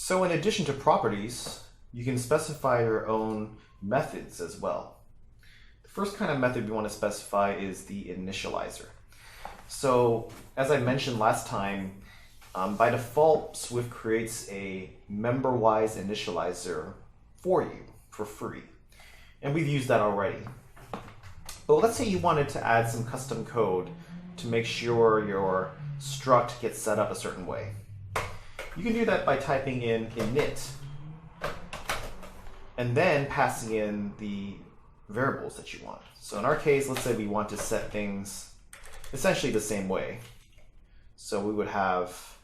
So in addition to properties, you can specify your own methods as well. The first kind of method we want to specify is the initializer. So as I mentioned last time, by default, Swift creates a member-wise initializer for you for free. And we've used that already. But let's say you wanted to add some custom code to make sure your struct gets set up a certain way. You can do that by typing in init and then passing in the variables that you want. So in our case, let's say we want to set things essentially the same way. So we would have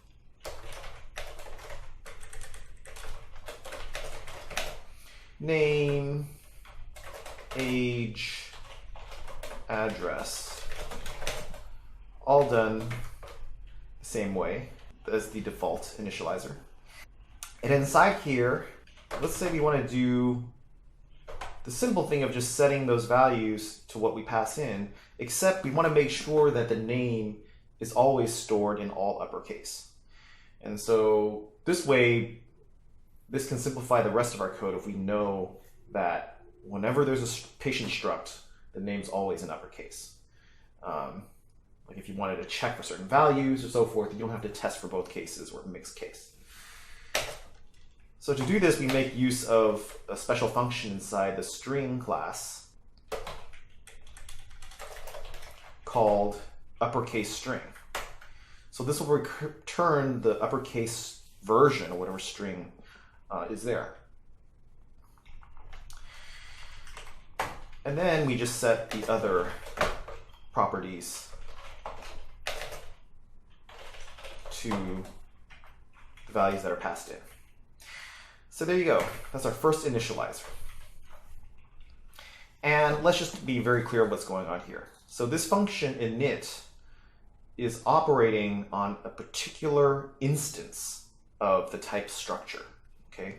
name, age, address, all done the same way as the default initializer. And inside here, let's say we want to do the simple thing of just setting those values to what we pass in, except we want to make sure that the name is always stored in all uppercase. And so this way, this can simplify the rest of our code if we know that whenever there's a patient struct, the name's always in uppercase. Like if you wanted to check for certain values or so forth, you don't have to test for both cases or mixed case. So to do this, we make use of a special function inside the string class called uppercase string. So this will return the uppercase version or whatever string is there. And then we just set the other properties to the values that are passed in. So there you go. That's our first initializer. And let's just be very clear what's going on here. So this function init is operating on a particular instance of the type structure. Okay.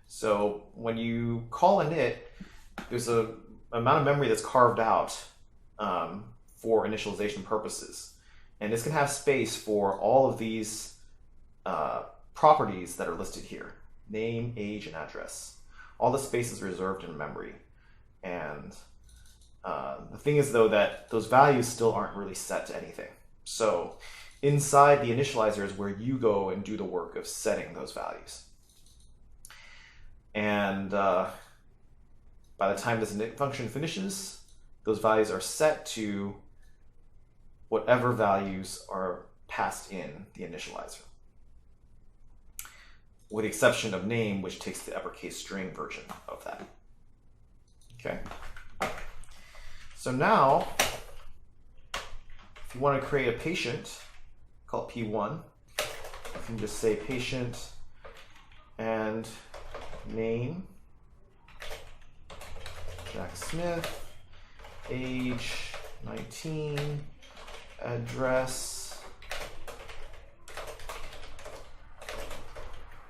So when you call init, there's a amount of memory that's carved out for initialization purposes. And this can have space for all of these properties that are listed here. Name, age, and address. All the space is reserved in memory. And the thing is, though, that those values still aren't really set to anything. So inside the initializer is where you go and do the work of setting those values. And by the time this init function finishes, those values are set to whatever values are passed in the initializer, with the exception of name, which takes the uppercase string version of that. Okay. So now, if you want to create a patient, call it P1, you can just say patient and name, Jack Smith, age 19, address.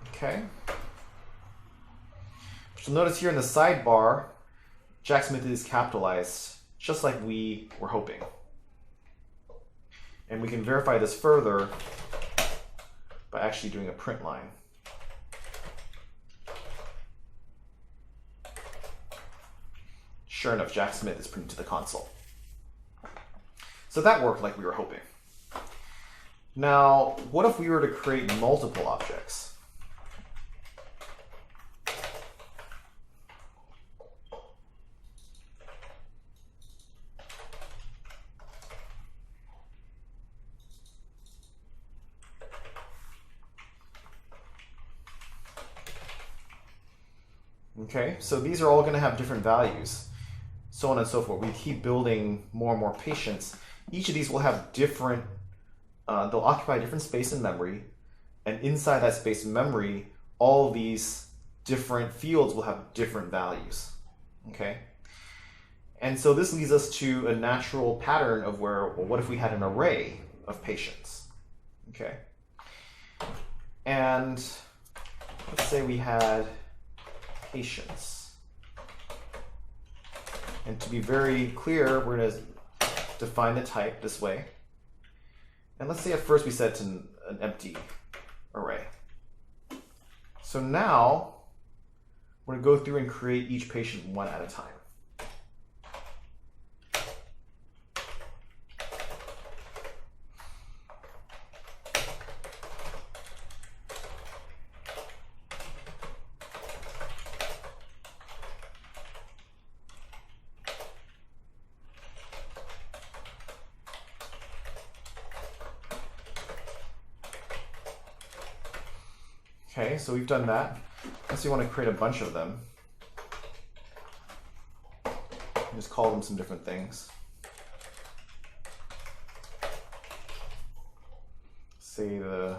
Okay. But you'll notice here in the sidebar, Jack Smith is capitalized, just like we were hoping. And we can verify this further by actually doing a print line. Sure enough, Jack Smith is printed to the console. So that worked like we were hoping. Now, what if we were to create multiple objects? Okay, so these are all going to have different values, so on and so forth. We keep building more and more patients. Each of these will have different, they'll occupy different space in memory, and inside that space in memory, all of these different fields will have different values, okay? And so this leads us to a natural pattern of where, well, what if we had an array of patients, okay? And let's say we had patients. And to be very clear, we're going to define the type this way. And let's say at first we set it to an empty array. So now we're going to go through and create each patient one at a time. Okay, so we've done that. Let's say we want to create a bunch of them. Just call them some different things. Say the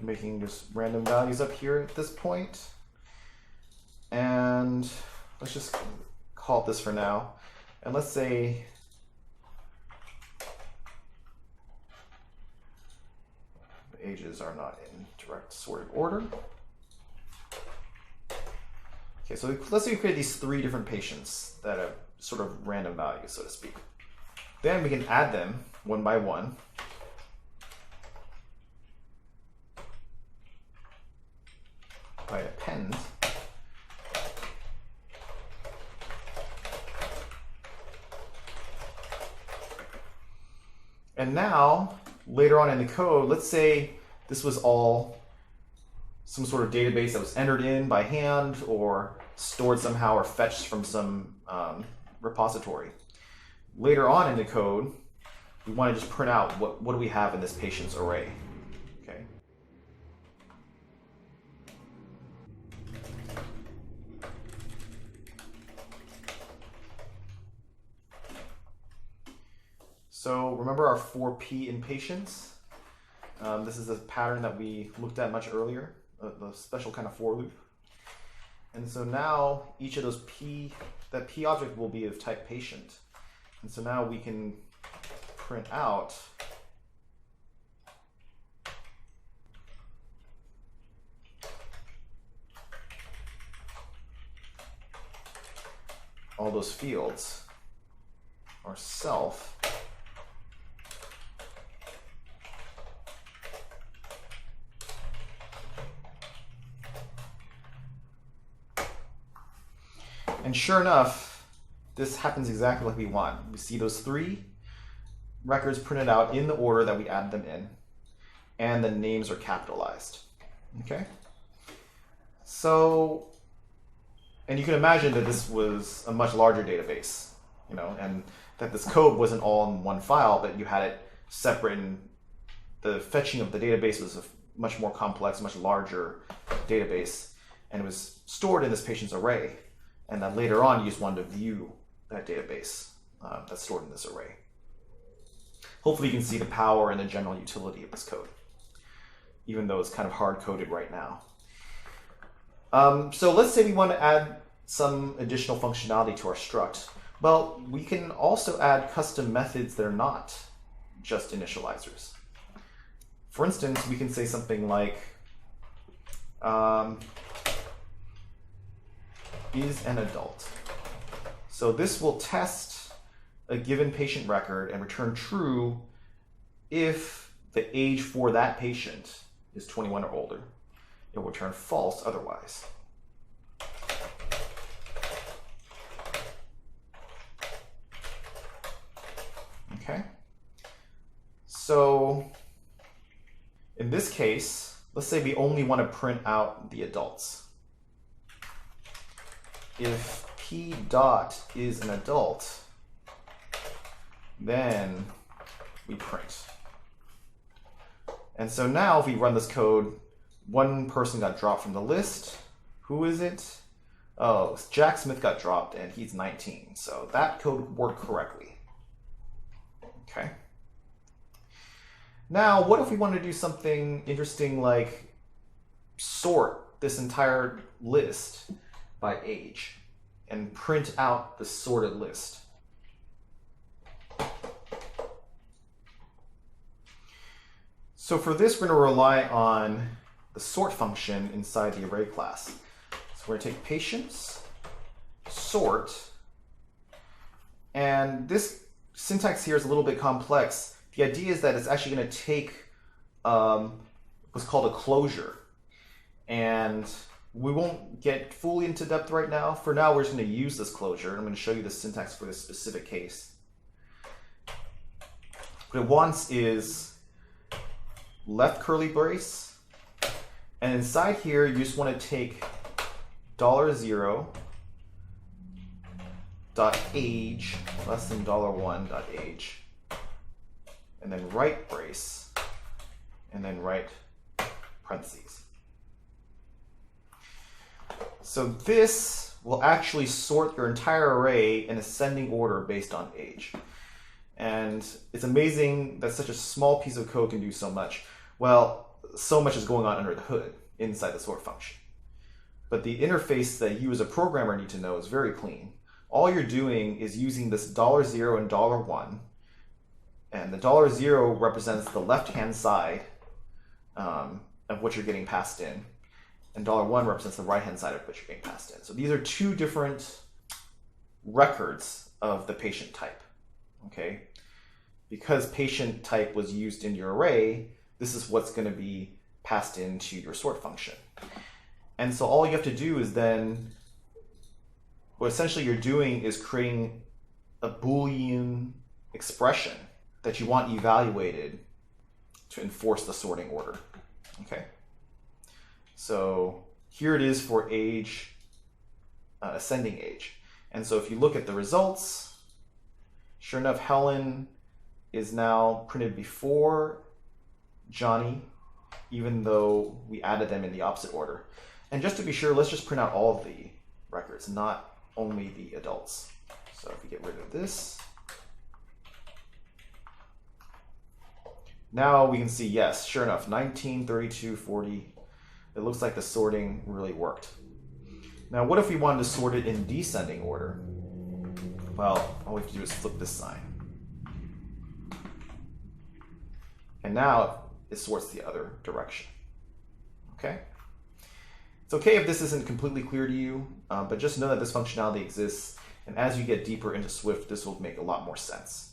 making just random values up here at this point. And let's just call it this for now. And let's say the ages are not in direct sorted order. Okay, so let's say we create these 3 different patients that have sort of random values, so to speak. Then we can add them one by one. By append. And now, later on in the code, let's say this was all some sort of database that was entered in by hand or stored somehow or fetched from some repository. Later on in the code, we want to just print out what do we have in this patient's array. Okay. So remember our 4P in patients? This is a pattern that we looked at much earlier, the special kind of for loop. And so now each of those that P object will be of type patient. And so now we can print out all those fields, or self, and sure enough, this happens exactly like we want. We see those 3 records printed out in the order that we added them in, and the names are capitalized. Okay? So, and you can imagine that this was a much larger database, you know, and that this code wasn't all in one file, but you had it separate, and the fetching of the database was a much more complex, much larger database, and it was stored in this patient's array. And then later on, you just wanted to view that database that's stored in this array. Hopefully you can see the power and the general utility of this code, even though it's kind of hard-coded right now. So let's say we want to add some additional functionality to our struct. Well, we can also add custom methods that are not just initializers. For instance, we can say something like, is an adult. So this will test a given patient record and return true if the age for that patient is 21 or older. It will return false otherwise. Okay. So in this case, let's say we only want to print out the adults. If P dot is an adult, then we print. And so now if we run this code, one person got dropped from the list. Who is it? Oh, Jack Smith got dropped and he's 19. So that code worked correctly. Okay. Now, what if we want to do something interesting like sort this entire list by age and print out the sorted list? So for this, we're going to rely on the sort function inside the array class. So we're going to take patience, sort, and this syntax here is a little bit complex. The idea is that it's actually going to take what's called a closure. And we won't get fully into depth right now. For now, we're just going to use this closure. I'm going to show you the syntax for this specific case. What it wants is left curly brace, and inside here you just want to take $0 dot age less than $1 dot age, and then right brace, and then right parentheses. So this will actually sort your entire array in ascending order based on age. And it's amazing that such a small piece of code can do so much. Well, so much is going on under the hood inside the sort function. But the interface that you as a programmer need to know is very clean. All you're doing is using this $0 and $1, and the $0 represents the left-hand side of what you're getting passed in, and $1 represents the right-hand side of what you're getting passed in. So these are two different records of the patient type, okay? Because patient type was used in your array, this is what's going to be passed into your sort function. And so all you have to do is then, what essentially you're doing is creating a Boolean expression that you want evaluated to enforce the sorting order, okay? So here it is for age, ascending age. And so if you look at the results, sure enough, Helen is now printed before Johnny, even though we added them in the opposite order. And just to be sure, let's just print out all of the records, not only the adults. So if we get rid of this, now we can see, yes, sure enough, 19, 32, 40. It looks like the sorting really worked. Now, what if we wanted to sort it in descending order? Well, all we have to do is flip this sign. And now it sorts the other direction, okay? It's okay if this isn't completely clear to you, but just know that this functionality exists, and as you get deeper into Swift, this will make a lot more sense.